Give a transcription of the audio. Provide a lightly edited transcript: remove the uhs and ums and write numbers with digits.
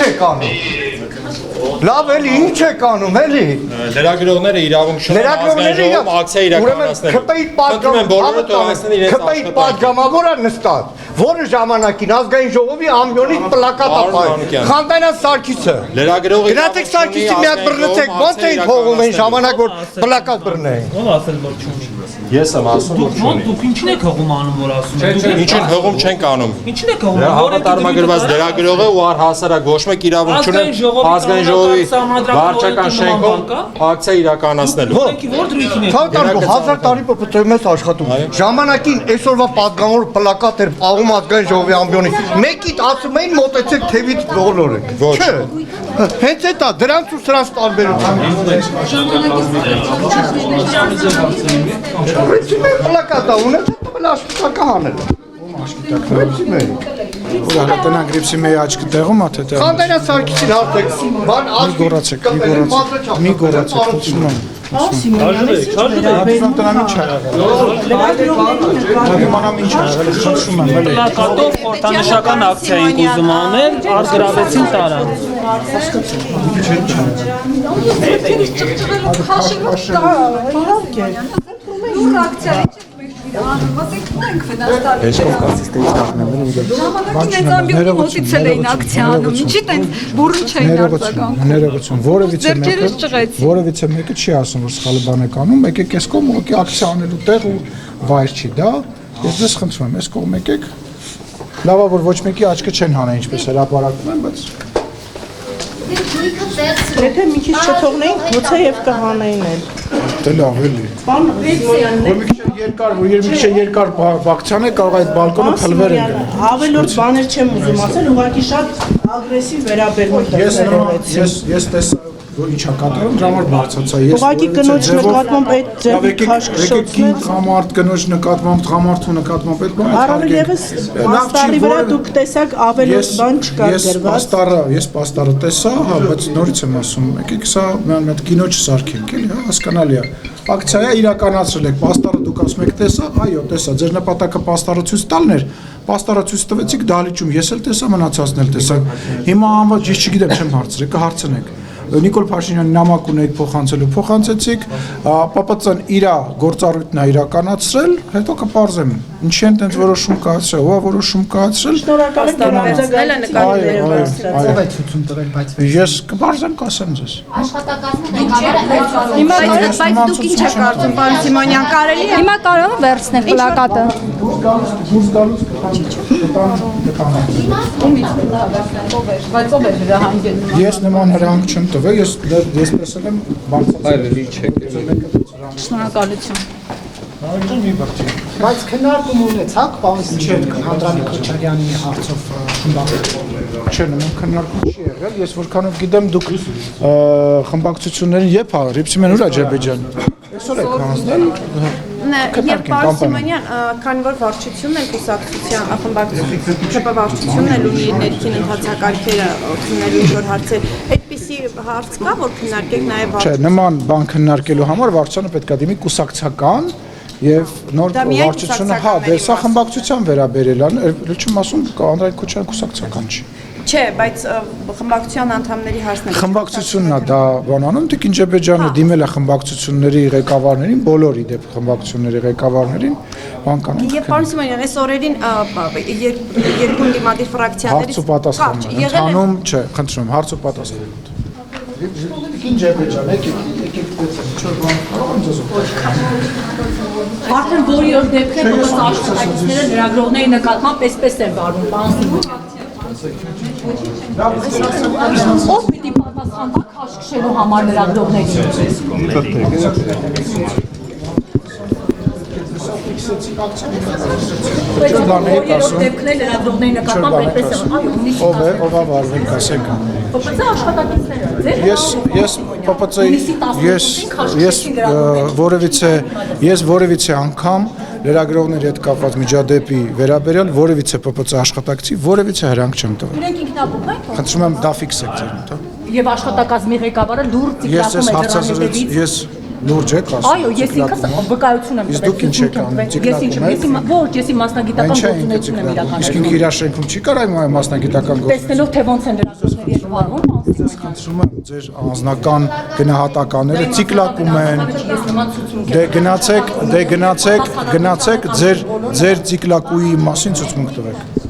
եք անում։ Լավ էլի, ինչ եք անում, էլի։ Լրագրողները իրավունք չունեն ազգային ակցիա իրականացնել։ ԿՊ-ի պատգամավորը նստած, որը ժամանակին ազգային ժողովի ամբիոնից պլակատ ապայել։ Խանտանյան Սարգիսը։ Լրագրողի գնացեք Սարգիսի մի հատ բռնեցեք, ո՞նց էին փողում այն ժամանակ որ պլակատ բռնեին։ Ո՞վ ասել որ չունի։ Ես եմ ասում որ չունի։ Դուք ինչին եք հողում անում որ ասում եք։ Ինչին հողում չենք անում։ Ինչին եք հողում։ Հավատարմագրված լրագրողը ու առհասարակ ոչ մեկ իրավունք չունեն ազգային ժողովի վարչական շենքով ակցիա իրականացնելու։ Որ դրույքին եք։ 1000 տարի ՊՊՑ-ի մեջ աշխատում։ Ժամանակին այսօրվա պատգամավոր պլակատ էր աղում ազգային ժողովի ամբիոնից։ Մեկից ասում էին մոտեցեք թևից բոլորը։ Չէ։ Հենց այդ է դրանց ու սրանց տարբերությունը։ Պլակատա ունեցել տվել աշխատակա հանել։ Տնան գրիպսի մեի աչքի տեղում է թե տեղում։ Խանտանյան Սարգիսին հարցեք։ Մի գոռացեք, մի գոռացեք, խնդրում եմ։ Տնան ինչ ա եղել։ Իմանամ ինչ ա եղել, խնդրում եմ, էլի։ Պլակատով խորհրդանշական ակցիա ենք ուզում անել, արգրավեցին տարան։ Որևիցե մեկը չի ասում, որ սխալ բան եք անում, եկեք այս կողմ ուղղակի ակցիա անելու տեղ ու վայր չի դա։ Ես ձեզ խնդրում եմ, այս կողմ եկեք։ Լավա որ ոչ մեկի աչքը չեն հանել, ինչպես հրապարակում են, բայց Եթե մի քիչ չթողնեին, գուցե եւ կհանեին էլ։ Դե լավ էլի։ Որ մի քիչ երկար վակցիան է կարող այդ բալկոնը փլվեր են։ Ավելորդ բաներ չեմ ուզում ասել, ուղղակի շատ ագրեսիվ վերաբերմունք Ես տեսա որ ինչ ա կատարում, դրա համար բարձացա ես։ Ուղղակի կնոջ նկատմամբ այդ ձևի քաշքշոցն Խամարդ կնոջ նկատմամբ, խամարդու նկատմամբ այդ բանը։ Առավել եւս պաստառի վրա դուք տեսաք ավելորդ բան չկար գրված։ Ես պաստառը տեսա, հա, բայց նորից եմ ասում, եկեք սա մի կինո չսարքենք, էլի, հա, հասկանալի է։ Ակցիա իրականացրել եք, պաստառը դուք ասում եք տեսա, այո, տեսա, ձեր նպատակը պաստառը ցույց տալն էր, պաստառը ցույց տվեցիք դահլիճում, ես էլ տեսա, մնացածն էլ տեսա։ Հիմա անվաճ ես չգիտեմ, չեմ հարցրել, կհարցնեք։ Նիկոլ Փաշինյանի նամակ ունեիք փոխանցելու, փոխանցեցիք, ՊՊՑ-ն իր գործառույթն է իրականացրել, հետո կպարզեմ, ինչի են տենց որոշում կայացրել, ով է որոշում կայացրել։ Շնորհակալ եմ վերցնել նկարները վերցրել։ Ով է ցույցում տվել, բայց ես կպարզեմ, կասեմ ձեզ։ Հիմա բայց դուք ինչ եք կարծում, պարոն Սիմոնյան, կարելի է հիմա կարող վերցնել պլակատը։ Դուրս գալուց կտանեմ։ Ես նման հրանք չեմ տվել, ես տեսել եմ բարձրացել չեք։ Շնորհակալություն։ Բայց քննարկում ունեցաք, պարոն Հանդրանիկ Քոչարյանի հարցով Չէ, նման քննարկում չի եղել, ես որքանով գիտեմ դուք խմբակցություններին երբ ա Ռիփսիմեն ուր Ադրբեջան։ Այսօր եք հանձնել։ Եվ պարոն Սիմոնյան, քանի որ վարչությունն է կուսակցության խմբակցության վարչությունն է ունի ներքին ընթացակարգերը քննելու ինչ-որ հարցեր, այդպիսի հարց կա, որ քննարկեք նաև Չէ, նման բան քննարկելու համար վարչությանը պետք է դիմի կուսակցական եւ նոր վարչությունը, հա, դե սա խմբակցության վերաբերել է, չեմ ասում Անդրանիկ Քոչարյանը կուսակցական չի։ Չէ, բայց խմբակցության անդամների հարցները Խմբակցությունն է դա բան անում, Տիկին Ջեբեջյանը դիմել է խմբակցությունների ղեկավարներին, բոլորի դեպ խմբակցությունների ղեկավարներին, բան կանենք։ Եվ պարոն Սիմոնյան, այս օրերին երկու դիմադիր ֆրակցիաներից հարց ու պատասխան, ընդհանում չէ, խնդրում եմ, հարց ու պատասխան։ Տիկին Ջեբեջյան, եկեք ինչ-որ բան կարող եմ ձեզ Արդեն որի որ դեպքեր ոնց աշխատակիցները լրագրողների նկատմամբ այսպես են վարվում, պարոն Սիմոնյան։ Ո՞վ պիտի պատասխան տա քաշքշելու համար լրագրողներին։ Դեպքեր լրագրողների նկատմամբ այդպես են։ Ով է վարվել, ասեք։ ՊՊՑ աշխատակիցները։ Ես որևիցե անգամ լրագրողների հետ կապված միջադեպի վերաբերյալ որևիցե ՊՊՑ աշխատակցի որևիցե հրանք չեմ տվել։ Իրենք ինքնաբուխ են։ Խնդրում եմ դա ֆիքսեք ձեր մոտ։ Եվ աշխատակազմի ղեկավարը լուրջ ծիծաղում է դրանից։ Ես լուրջ եք ասում։ Այո, ես ինքս վկայություն եմ տվել։ Իսկ դուք ինչ եք անում։ Ոչ, ես մասնագիտական գործունեություն եմ իրականացնում։ Իսկ ինքը իր շենքում չի կարող մասնագիտական գործունեություն։ Տեսնելով թե ոնց են լրագրողները Ես խնդրում եմ ձեր անձնական գնահատականները ցիկլակում են։ Դե գնացեք ձեր ցիկլակուի մասին ցուցմունք տվեք։